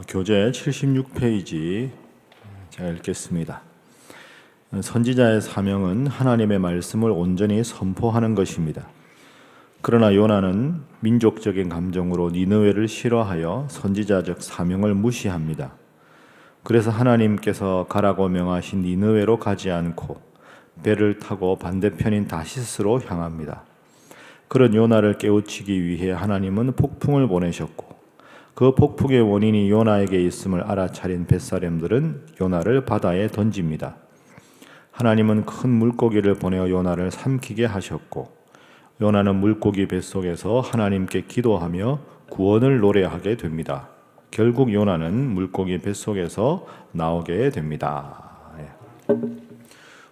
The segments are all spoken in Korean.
교재 76페이지 제가 읽겠습니다. 선지자의 사명은 하나님의 말씀을 온전히 선포하는 것입니다. 그러나 요나는 민족적인 감정으로 니느웨를 싫어하여 선지자적 사명을 무시합니다. 그래서 하나님께서 가라고 명하신 니느웨로 가지 않고 배를 타고 반대편인 다시스로 향합니다. 그런 요나를 깨우치기 위해 하나님은 폭풍을 보내셨고 그 폭풍의 원인이 요나에게 있음을 알아차린 벳사렘들은 요나를 바다에 던집니다. 하나님은 큰 물고기를 보내어 요나를 삼키게 하셨고 요나는 물고기 뱃속에서 하나님께 기도하며 구원을 노래하게 됩니다. 결국 요나는 물고기 뱃속에서 나오게 됩니다.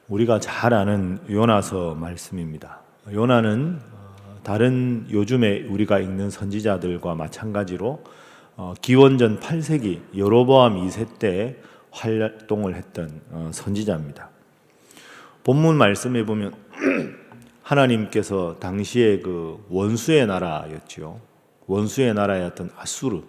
우리가 잘 아는 요나서 말씀입니다. 요나는 다른 요즘에 우리가 읽는 선지자들과 마찬가지로 기원전 8세기 여로보암 2세 때 활동을 했던 선지자입니다. 본문 말씀에 보면 하나님께서 당시에 그 원수의 나라였죠. 원수의 나라였던 아수르.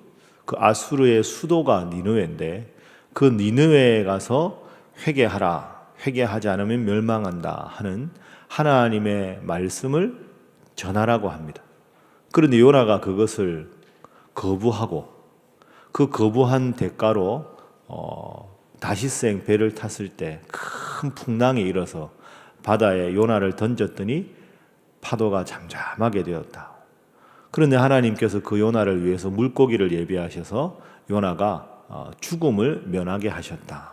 그 아수르의 수도가 니느웨인데 그 니느웨에 가서 회개하라. 회개하지 않으면 멸망한다 하는 하나님의 말씀을 전하라고 합니다. 그런데 요나가 그것을 거부하고 그 거부한 대가로 다시스행 배를 탔을 때 큰 풍랑이 일어서 바다에 요나를 던졌더니 파도가 잠잠하게 되었다. 그런데 하나님께서 그 요나를 위해서 물고기를 예비하셔서 요나가 죽음을 면하게 하셨다.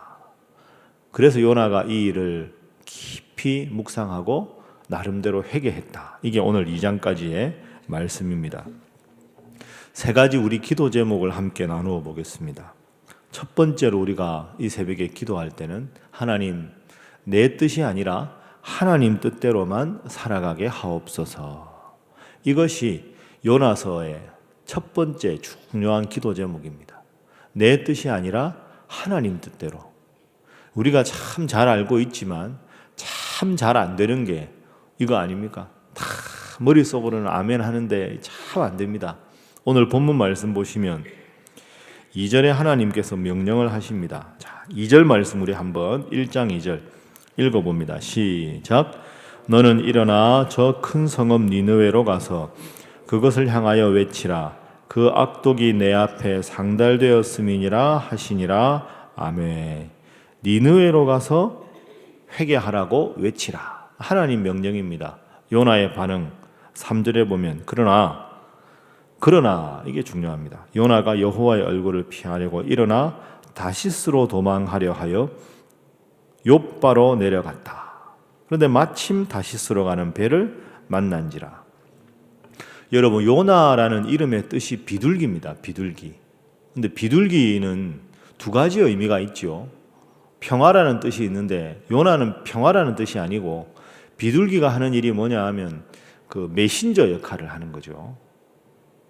그래서 요나가 이 일을 깊이 묵상하고 나름대로 회개했다. 이게 오늘 2장까지의 말씀입니다. 세 가지 우리 기도 제목을 함께 나누어 보겠습니다. 첫 번째로 우리가 이 새벽에 기도할 때는 하나님, 내 뜻이 아니라 하나님 뜻대로만 살아가게 하옵소서. 이것이 요나서의 첫 번째 중요한 기도 제목입니다. 내 뜻이 아니라 하나님 뜻대로. 우리가 참 잘 알고 있지만 참 잘 안 되는 게 이거 아닙니까? 다 머릿속으로는 아멘 하는데 참 안 됩니다. 오늘 본문 말씀 보시면 2절에 하나님께서 명령을 하십니다. 자, 2절 말씀 우리 한번 1장 2절 읽어봅니다. 시작. 너는 일어나 저 큰 성읍 니느웨로 가서 그것을 향하여 외치라. 그 악독이 내 앞에 상달되었음이니라 하시니라. 아멘. 니느웨로 가서 회개하라고 외치라. 하나님 명령입니다. 요나의 반응 3절에 보면 그러나 이게 중요합니다. 요나가 여호와의 얼굴을 피하려고 일어나 다시스로 도망하려 하여 욥바로 내려갔다. 그런데 마침 다시스로 가는 배를 만난지라. 여러분, 요나라는 이름의 뜻이 비둘기입니다. 비둘기. 근데 비둘기는 두 가지 의미가 있죠. 평화라는 뜻이 있는데 요나는 평화라는 뜻이 아니고 비둘기가 하는 일이 뭐냐 하면 그 메신저 역할을 하는 거죠.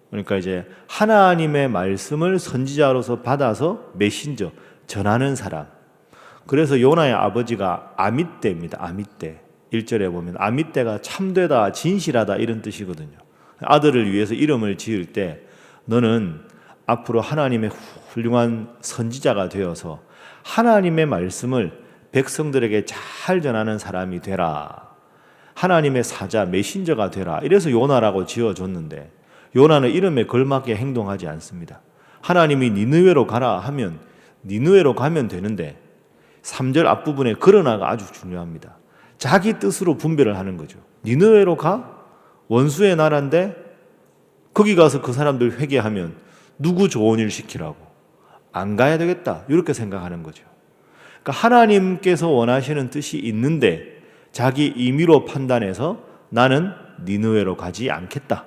그러니까 이제 하나님의 말씀을 선지자로서 받아서 메신저, 전하는 사람. 그래서 요나의 아버지가 아밋떼입니다. 아밋떼. 1절에 보면 아밋떼가 참되다, 진실하다 이런 뜻이거든요. 아들을 위해서 이름을 지을 때 너는 앞으로 하나님의 훌륭한 선지자가 되어서 하나님의 말씀을 백성들에게 잘 전하는 사람이 되라. 하나님의 사자, 메신저가 되라. 이래서 요나라고 지어줬는데 요나는 이름에 걸맞게 행동하지 않습니다. 하나님이 니느웨로 가라 하면 니느웨로 가면 되는데 3절 앞부분에 그러나가 아주 중요합니다. 자기 뜻으로 분별을 하는 거죠. 니느웨로 가? 원수의 나라인데 거기 가서 그 사람들 회개하면 누구 좋은 일 시키라고? 안 가야 되겠다. 이렇게 생각하는 거죠. 그러니까 하나님께서 원하시는 뜻이 있는데 자기 임의로 판단해서 나는 니느웨로 가지 않겠다.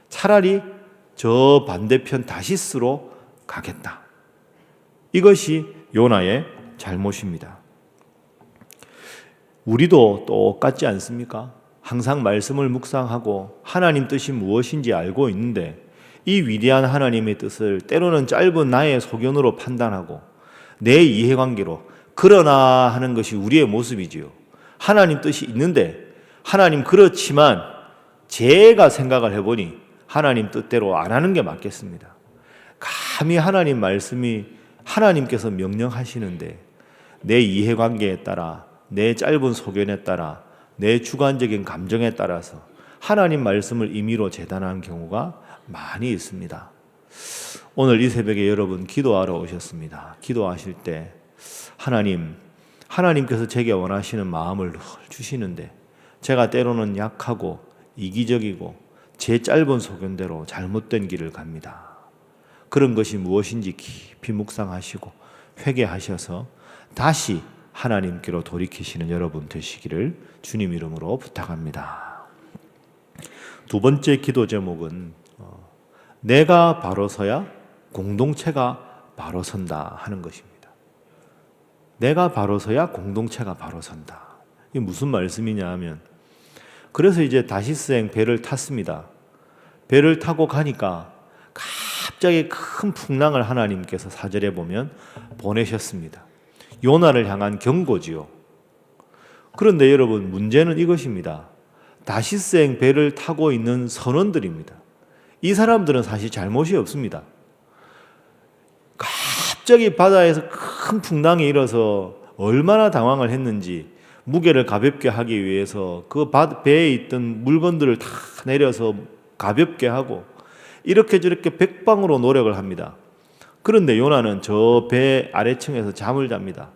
차라리 저 반대편 다시스로 가겠다. 이것이 요나의 잘못입니다. 우리도 똑같지 않습니까? 항상 말씀을 묵상하고 하나님 뜻이 무엇인지 알고 있는데 이 위대한 하나님의 뜻을 때로는 짧은 나의 소견으로 판단하고 내 이해관계로 그러나 하는 것이 우리의 모습이지요. 하나님 뜻이 있는데 하나님 그렇지만 제가 생각을 해보니 하나님 뜻대로 안 하는 게 맞겠습니다. 감히 하나님 말씀이 하나님께서 명령하시는데 내 이해관계에 따라, 내 짧은 소견에 따라, 내 주관적인 감정에 따라서 하나님 말씀을 임의로 재단하는 경우가 많이 있습니다. 오늘 이 새벽에 여러분 기도하러 오셨습니다. 기도하실 때 하나님께서 제게 원하시는 마음을 주시는데 제가 때로는 약하고 이기적이고 제 짧은 소견대로 잘못된 길을 갑니다. 그런 것이 무엇인지 깊이 묵상하시고 회개하셔서 다시 하나님께로 돌이키시는 여러분 되시기를 주님 이름으로 부탁합니다. 두 번째 기도 제목은 내가 바로 서야 공동체가 바로 선다 하는 것입니다. 내가 바로 서야 공동체가 바로 선다. 이게 무슨 말씀이냐 하면, 그래서 이제 다시스행 배를 탔습니다. 배를 타고 가니까 갑자기 큰 풍랑을 하나님께서 4절에 보면 보내셨습니다. 요나를 향한 경고지요. 그런데 여러분, 문제는 이것입니다. 다시스행 배를 타고 있는 선원들입니다. 이 사람들은 사실 잘못이 없습니다. 갑자기 바다에서 큰 풍랑이 일어서 얼마나 당황을 했는지 무게를 가볍게 하기 위해서 그 배에 있던 물건들을 다 내려서 가볍게 하고 이렇게 저렇게 백방으로 노력을 합니다. 그런데 요나는 저 배 아래층에서 잠을 잡니다.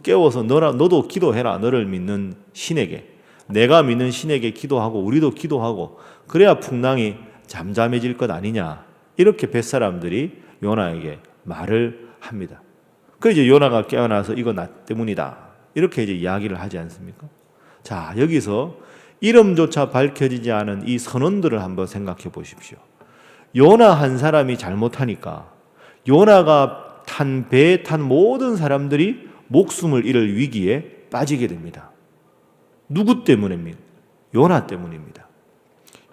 깨워서 너도 기도해라. 너를 믿는 신에게, 내가 믿는 신에게 기도하고 우리도 기도하고 그래야 풍랑이 잠잠해질 것 아니냐, 이렇게 뱃사람들이 요나에게 말을 합니다. 그래서 이제 요나가 깨어나서 이거 나 때문이다, 이렇게 이제 이야기를 하지 않습니까? 자, 여기서 이름조차 밝혀지지 않은 이 선원들을 한번 생각해 보십시오. 요나 한 사람이 잘못하니까 요나가 탄 배에 탄 모든 사람들이 목숨을 잃을 위기에 빠지게 됩니다. 누구 때문입니까? 요나 때문입니다.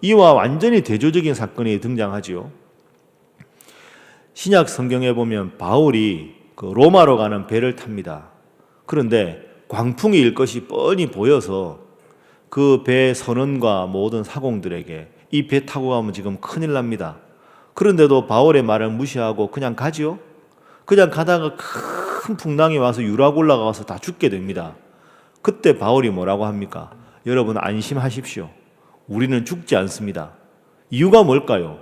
이와 완전히 대조적인 사건이 등장하지요. 신약 성경에 보면 바울이 그 로마로 가는 배를 탑니다. 그런데 광풍이 일 것이 뻔히 보여서 그 배 선원과 모든 사공들에게 이 배 타고 가면 지금 큰일 납니다. 그런데도 바울의 말을 무시하고 그냥 가지요. 그냥 가다가 큰 풍랑이 와서 유락 올라가서 다 죽게 됩니다. 그때 바울이 뭐라고 합니까? 여러분 안심하십시오. 우리는 죽지 않습니다. 이유가 뭘까요?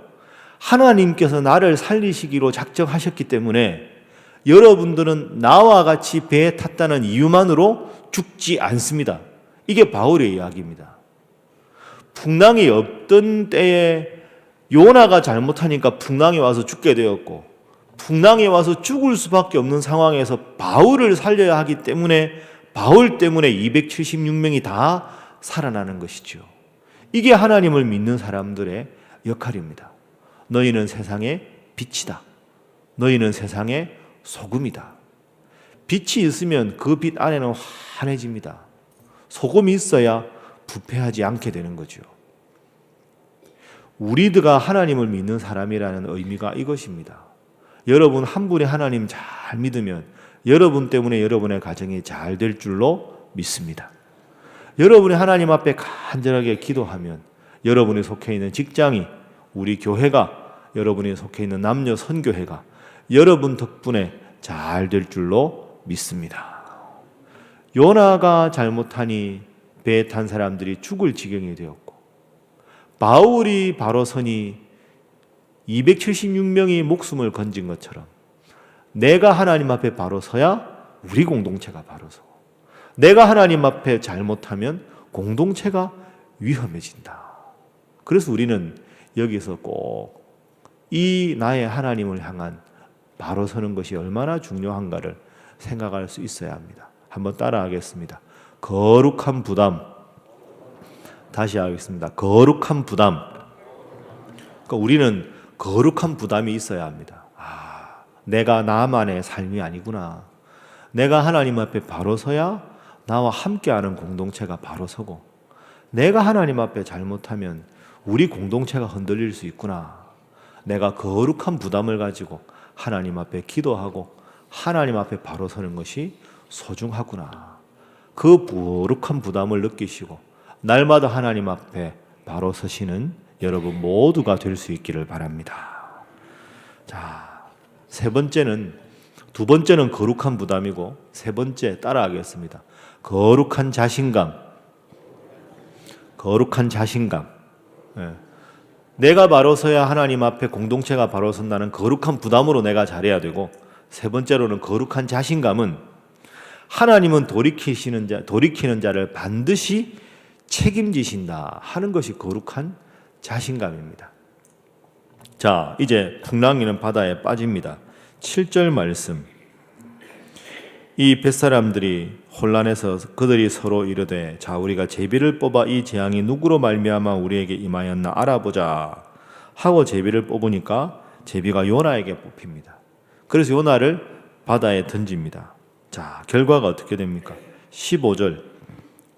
하나님께서 나를 살리시기로 작정하셨기 때문에 여러분들은 나와 같이 배에 탔다는 이유만으로 죽지 않습니다. 이게 바울의 이야기입니다. 풍랑이 없던 때에 요나가 잘못하니까 풍랑이 와서 죽게 되었고, 풍랑이 와서 죽을 수밖에 없는 상황에서 바울을 살려야 하기 때문에 바울 때문에 276명이 다 살아나는 것이죠. 이게 하나님을 믿는 사람들의 역할입니다. 너희는 세상의 빛이다. 너희는 세상의 소금이다. 빛이 있으면 그 빛 안에는 환해집니다. 소금이 있어야 부패하지 않게 되는 거죠. 우리가 하나님을 믿는 사람이라는 의미가 이것입니다. 여러분 한 분이 하나님 잘 믿으면 여러분 때문에 여러분의 가정이 잘 될 줄로 믿습니다. 여러분이 하나님 앞에 간절하게 기도하면 여러분이 속해 있는 직장이, 우리 교회가, 여러분이 속해 있는 남녀 선교회가 여러분 덕분에 잘 될 줄로 믿습니다. 요나가 잘못하니 배에 탄 사람들이 죽을 지경이 되었고, 바울이 바로 서니 276명이 목숨을 건진 것처럼 내가 하나님 앞에 바로 서야 우리 공동체가 바로 서고, 내가 하나님 앞에 잘못하면 공동체가 위험해진다. 그래서 우리는 여기서 꼭 이 나의 하나님을 향한 바로 서는 것이 얼마나 중요한가를 생각할 수 있어야 합니다. 한번 따라하겠습니다. 거룩한 부담. 다시 하겠습니다. 거룩한 부담. 그러니까 우리는 거룩한 부담이 있어야 합니다. 내가 나만의 삶이 아니구나. 내가 하나님 앞에 바로 서야 나와 함께하는 공동체가 바로 서고, 내가 하나님 앞에 잘못하면 우리 공동체가 흔들릴 수 있구나. 내가 거룩한 부담을 가지고 하나님 앞에 기도하고 하나님 앞에 바로 서는 것이 소중하구나. 그 거룩한 부담을 느끼시고 날마다 하나님 앞에 바로 서시는 여러분 모두가 될 수 있기를 바랍니다. 자, 세 번째는, 두 번째는 거룩한 부담이고 세 번째 따라하겠습니다. 거룩한 자신감. 거룩한 자신감. 예. 내가 바로 서야 하나님 앞에 공동체가 바로 선다는 거룩한 부담으로 내가 잘해야 되고, 세 번째로는 거룩한 자신감은 하나님은 돌이키는 자를 반드시 책임지신다 하는 것이 거룩한 자신감입니다. 자, 이제 풍랑이는 바다에 빠집니다. 7절 말씀. 이 뱃사람들이 혼란해서 그들이 서로 이르되, 자, 우리가 제비를 뽑아 이 재앙이 누구로 말미암아 우리에게 임하였나 알아보자 하고 제비를 뽑으니까 제비가 요나에게 뽑힙니다. 그래서 요나를 바다에 던집니다. 자, 결과가 어떻게 됩니까? 15절,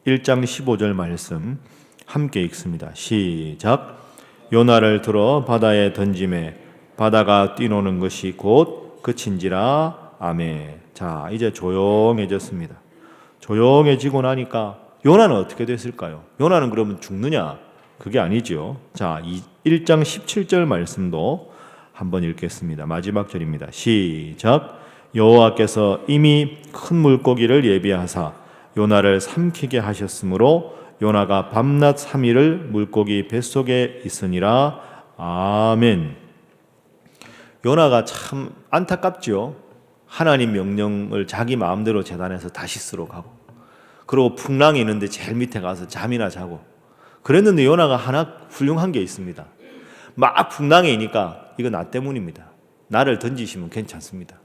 1장 15절 말씀 함께 읽습니다. 시작. 요나를 들어 바다에 던짐에 바다가 뛰노는 것이 곧 그친지라. 아멘. 자, 이제 조용해졌습니다. 조용해지고 나니까 요나는 어떻게 됐을까요? 요나는 그러면 죽느냐? 그게 아니죠. 자, 1장 17절 말씀도 한번 읽겠습니다. 마지막 절입니다. 시작. 여호와께서 이미 큰 물고기를 예비하사 요나를 삼키게 하셨으므로 요나가 밤낮 3일을 물고기 뱃속에 있으니라. 아멘. 요나가 참 안타깝죠. 하나님 명령을 자기 마음대로 재단해서 다시스로 가고, 그리고 풍랑이 있는데 제일 밑에 가서 잠이나 자고 그랬는데, 요나가 하나 훌륭한 게 있습니다. 막 풍랑이 있으니까 이거 나 때문입니다. 나를 던지시면 괜찮습니다.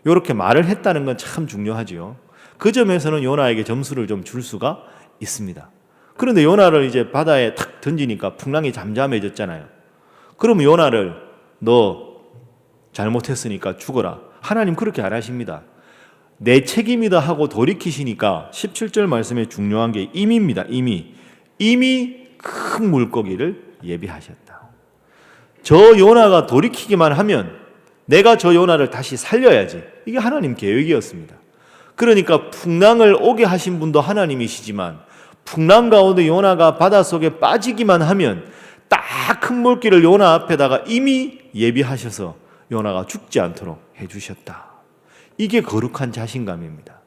이렇게 말을 했다는 건 참 중요하지요. 그 점에서는 요나에게 점수를 좀 줄 수가 있습니다. 그런데 요나를 이제 바다에 탁 던지니까 풍랑이 잠잠해졌잖아요. 그러면 요나를 너 잘못했으니까 죽어라. 하나님 그렇게 안 하십니다. 내 책임이다 하고 돌이키시니까 17절 말씀에 중요한 게 임입니다. 이미 큰 물고기를 예비하셨다. 저 요나가 돌이키기만 하면 내가 저 요나를 다시 살려야지. 이게 하나님 계획이었습니다. 그러니까 풍랑을 오게 하신 분도 하나님이시지만, 풍랑 가운데 요나가 바닷속에 빠지기만 하면 딱 큰 물기를 요나 앞에다가 이미 예비하셔서 요나가 죽지 않도록 해주셨다. 이게 거룩한 자신감입니다.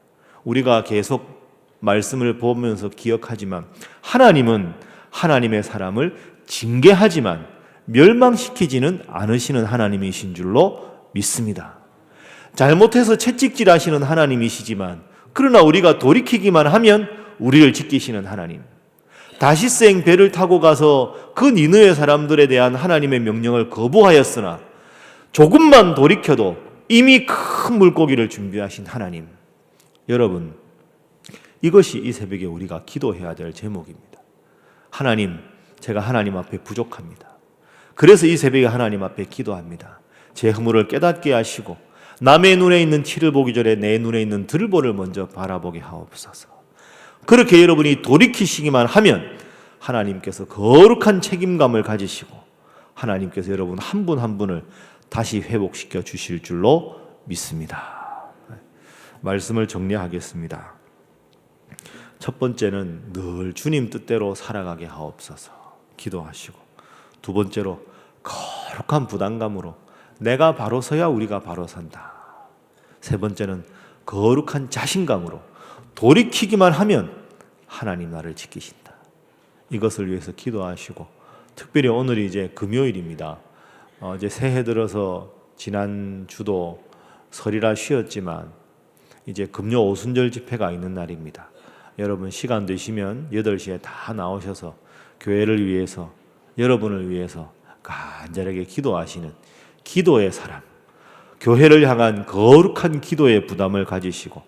우리가 계속 말씀을 보면서 기억하지만, 하나님은 하나님의 사람을 징계하지만 멸망시키지는 않으시는 하나님이신 줄로 믿습니다. 잘못해서 채찍질하시는 하나님이시지만, 그러나 우리가 돌이키기만 하면 우리를 지키시는 하나님, 다시생 배를 타고 가서 그 니느웨 사람들에 대한 하나님의 명령을 거부하였으나 조금만 돌이켜도 이미 큰 물고기를 준비하신 하나님. 여러분, 이것이 이 새벽에 우리가 기도해야 될 제목입니다. 하나님, 제가 하나님 앞에 부족합니다. 그래서 이 새벽에 하나님 앞에 기도합니다. 제 허물을 깨닫게 하시고 남의 눈에 있는 티를 보기 전에 내 눈에 있는 들보를 먼저 바라보게 하옵소서. 그렇게 여러분이 돌이키시기만 하면 하나님께서 거룩한 책임감을 가지시고 하나님께서 여러분 한 분 한 분을 다시 회복시켜 주실 줄로 믿습니다. 말씀을 정리하겠습니다. 첫 번째는 늘 주님 뜻대로 살아가게 하옵소서 기도하시고, 두 번째로 거룩한 부담감으로 내가 바로 서야 우리가 바로 산다. 세 번째는 거룩한 자신감으로 돌이키기만 하면 하나님 나를 지키신다. 이것을 위해서 기도하시고, 특별히 오늘이 이제 금요일입니다. 이제 새해 들어서 지난 주도 설이라 쉬었지만 이제 금요 오순절 집회가 있는 날입니다. 여러분 시간 되시면 8시에 다 나오셔서 교회를 위해서, 여러분을 위해서 간절하게 기도하시는 기도의 사람, 교회를 향한 거룩한 기도의 부담을 가지시고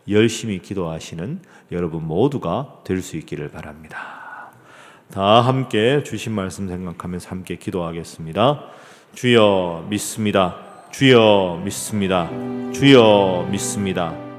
열심히 기도하시는 여러분 모두가 될 수 있기를 바랍니다. 다 함께 주신 말씀 생각하면서 함께 기도하겠습니다. 주여 믿습니다. 주여 믿습니다. 주여 믿습니다.